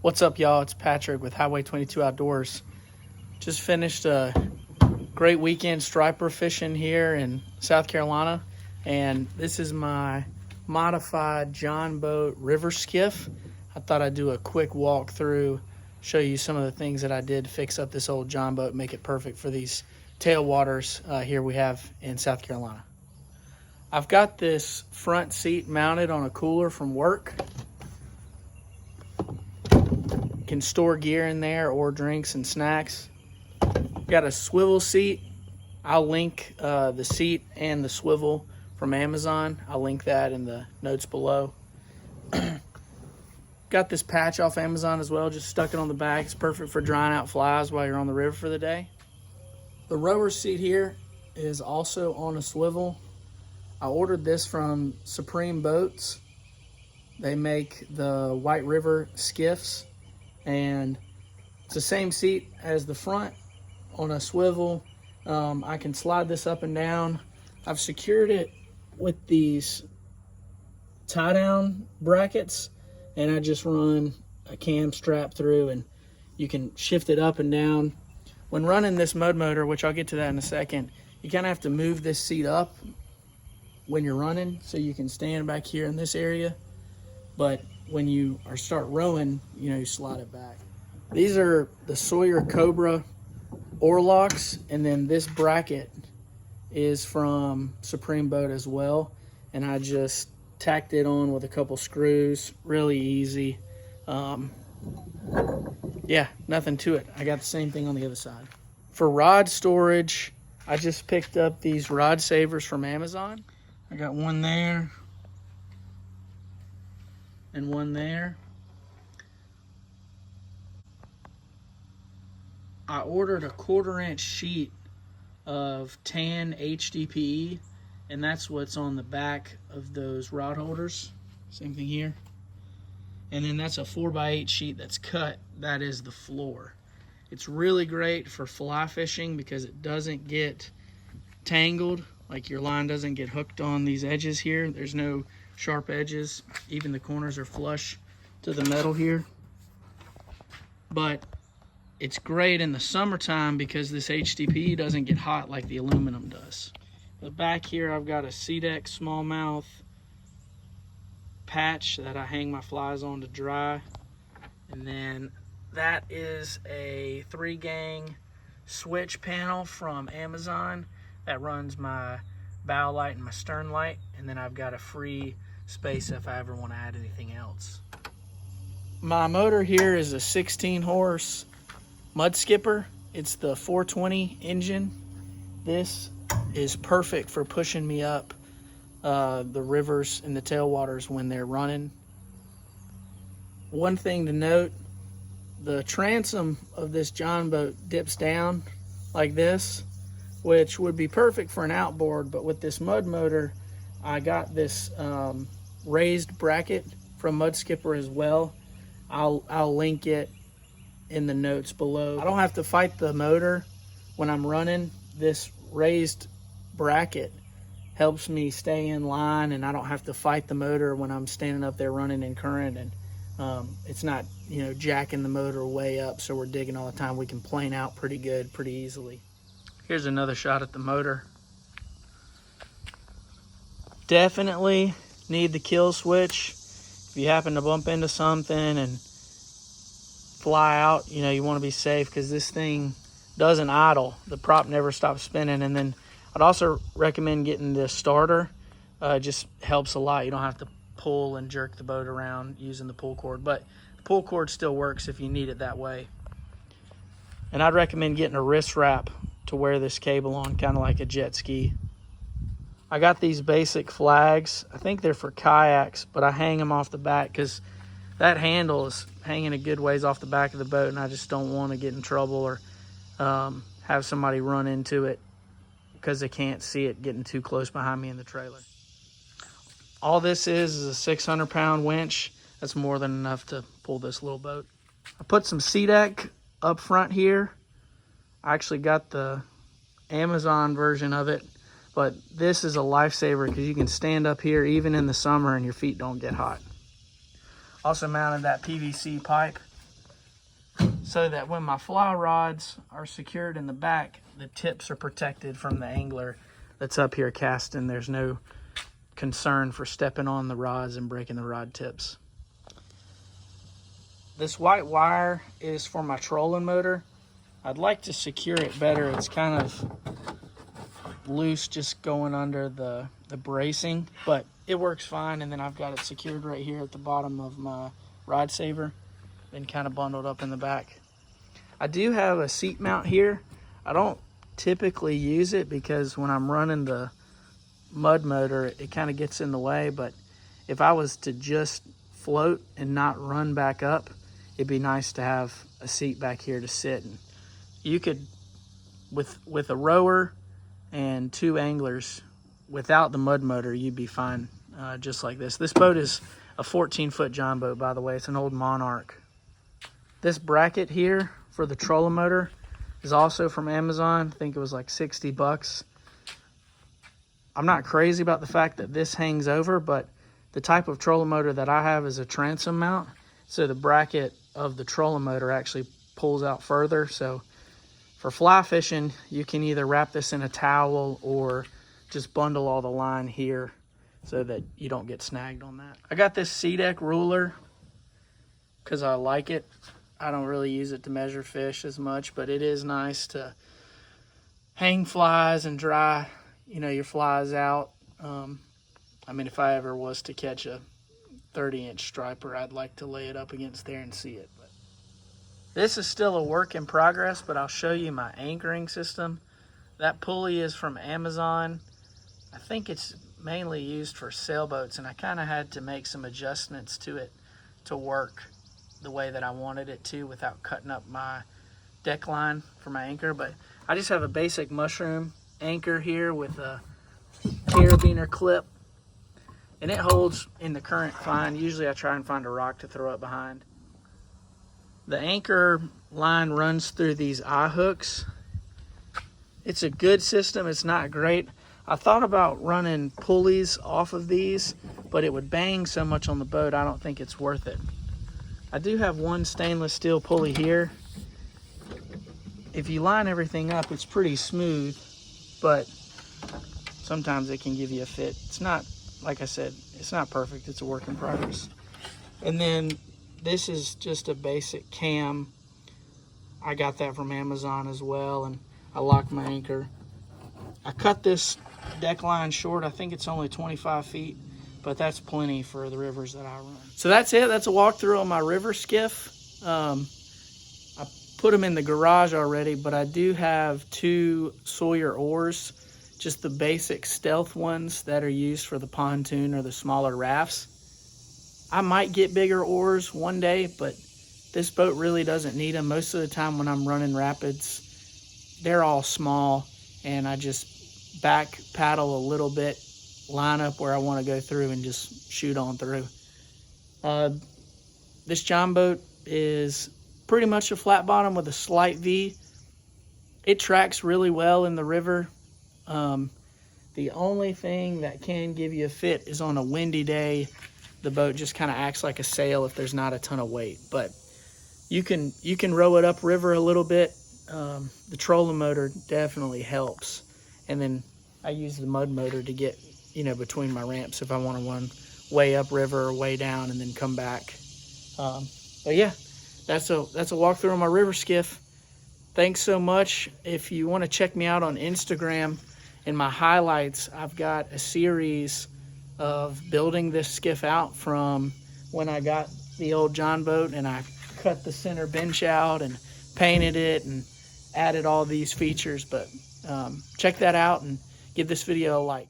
What's up, y'all? It's Patrick with Highway 22 Outdoors. Just finished a great weekend striper fishing here in South Carolina, and this is my modified Jon Boat River Skiff. I thought I'd do a quick walk through, show you some of the things that I did to fix up this old Jon Boat, make it perfect for these tailwaters here we have in South Carolina. I've got this front seat mounted on a cooler from work. Can store gear in there or drinks and snacks. Got a swivel seat. I'll link the seat and the swivel from Amazon. I'll link that in the notes below. Got this patch off Amazon as well, just stuck it on the back. It's perfect for drying out flies while you're on the river for the day. The rower seat here is also on a swivel. I ordered this from Supreme Boats. They make the White River Skiffs, and it's the same seat as the front on a swivel. I can slide this up and down. I've secured it with these tie down brackets, and I just run a cam strap through, and you can shift it up and down. When running this mud motor, which I'll get to that in a second, you kind of have to move this seat up when you're running so you can stand back here in this area. But when you start rowing, you slide it back. These are the Sawyer Cobra oar locks, and then this bracket is from Supreme Boat as well, and I just tacked it on with a couple screws. Really easy. Yeah, nothing to it. I got the same thing on the other side. For rod storage, I just picked up these rod savers from Amazon. I got one there and one there. I ordered a 1/4-inch sheet of tan HDPE, and that's what's on the back of those rod holders. Same thing here. And then that's a 4x8 sheet that's cut. That is the floor. It's really great for fly fishing because it doesn't get tangled. Like, your line doesn't get hooked on these edges here. There's no sharp edges. Even the corners are flush to the metal here. But it's great in the summertime because this HDPE doesn't get hot like the aluminum does. The back here, I've got a SeaDek smallmouth patch that I hang my flies on to dry. And then that is a 3-gang switch panel from Amazon that runs my bow light and my stern light, and then I've got a free space if I ever want to add anything else. My motor here is a 16-horse mud skipper. It's the 420 engine. This is perfect for pushing me up the rivers and the tailwaters when they're running. One thing to note, the transom of this Jon Boat dips down like this, which would be perfect for an outboard, but with this mud motor, I got this raised bracket from Mud Skipper as well. I'll link it in the notes below. I don't have to fight the motor when I'm running. This raised bracket helps me stay in line, and I don't have to fight the motor when I'm standing up there running in current, and it's not jacking the motor way up so we're digging all the time. We can plane out pretty good, pretty easily. Here's another shot at the motor. Definitely need the kill switch. If you happen to bump into something and fly out, you want to be safe because this thing doesn't idle. The prop never stops spinning. And then I'd also recommend getting the starter. It just helps a lot. You don't have to pull and jerk the boat around using the pull cord, but the pull cord still works if you need it that way. And I'd recommend getting a wrist wrap to wear this cable on, kind of like a jet ski. I got these basic flags. I think they're for kayaks, but I hang them off the back because that handle is hanging a good ways off the back of the boat, and I just don't want to get in trouble or have somebody run into it because they can't see it getting too close behind me in the trailer. All this is a 600-pound winch. That's more than enough to pull this little boat. I put some SeaDek up front here. I actually got the Amazon version of it, but this is a lifesaver because you can stand up here even in the summer and your feet don't get hot. Also mounted that PVC pipe so that when my fly rods are secured in the back, the tips are protected from the angler that's up here casting. There's no concern for stepping on the rods and breaking the rod tips. This white wire is for my trolling motor. I'd like to secure it better. It's kind of loose just going under the bracing, but it works fine. And then I've got it secured right here at the bottom of my rod saver and kind of bundled up in the back. I do have a seat mount here. I don't typically use it because when I'm running the mud motor, it kind of gets in the way, but if I was to just float and not run back up, it'd be nice to have a seat back here to sit. And you could, with a rower and 2 anglers, without the mud motor, you'd be fine just like this. This boat is a 14-foot Jon Boat, by the way. It's an old Monarch. This bracket here for the trolling motor is also from Amazon. I think it was like 60 bucks. I'm not crazy about the fact that this hangs over, but the type of trolling motor that I have is a transom mount. So the bracket of the trolling motor actually pulls out further. So for fly fishing, you can either wrap this in a towel or just bundle all the line here so that you don't get snagged on that. I got this SeaDeck ruler because I like it. I don't really use it to measure fish as much, but it is nice to hang flies and dry, your flies out. I mean, if I ever was to catch a 30-inch striper, I'd like to lay it up against there and see it. But this is still a work in progress, but I'll show you my anchoring system. That pulley is from Amazon. I think it's mainly used for sailboats, and I kind of had to make some adjustments to it to work the way that I wanted it to without cutting up my deck line for my anchor. But I just have a basic mushroom anchor here with a carabiner clip, and it holds in the current fine. Usually I try and find a rock to throw up behind. The anchor line runs through these eye hooks. It's a good system. It's not great. I thought about running pulleys off of these, but it would bang so much on the boat, I don't think it's worth it. I do have one stainless steel pulley here. If you line everything up, it's pretty smooth, but sometimes it can give you a fit. It's not, like I said, it's not perfect. It's a work in progress. And then this is just a basic cam. I got that from Amazon as well, and I locked my anchor. I cut this deck line short. I think it's only 25 feet, but that's plenty for the rivers that I run. So that's it. That's a walkthrough on my River Skiff. I put them in the garage already, but I do have 2 Sawyer oars, just the basic stealth ones that are used for the pontoon or the smaller rafts. I might get bigger oars one day, but this boat really doesn't need them. Most of the time when I'm running rapids, they're all small, and I just back paddle a little bit, line up where I want to go through, and just shoot on through. This Jon Boat is pretty much a flat bottom with a slight V. It tracks really well in the river. The only thing that can give you a fit is on a windy day. The boat just kind of acts like a sail if there's not a ton of weight, but you can row it upriver a little bit. The trolling motor definitely helps, and then I use the mud motor to get between my ramps if I want to run way upriver or way down and then come back. But yeah, that's a walkthrough on my River Skiff. Thanks so much. If you want to check me out on Instagram, in my highlights, I've got a series of building this skiff out from when I got the old Jon Boat, and I cut the center bench out and painted it and added all these features. But check that out and give this video a like.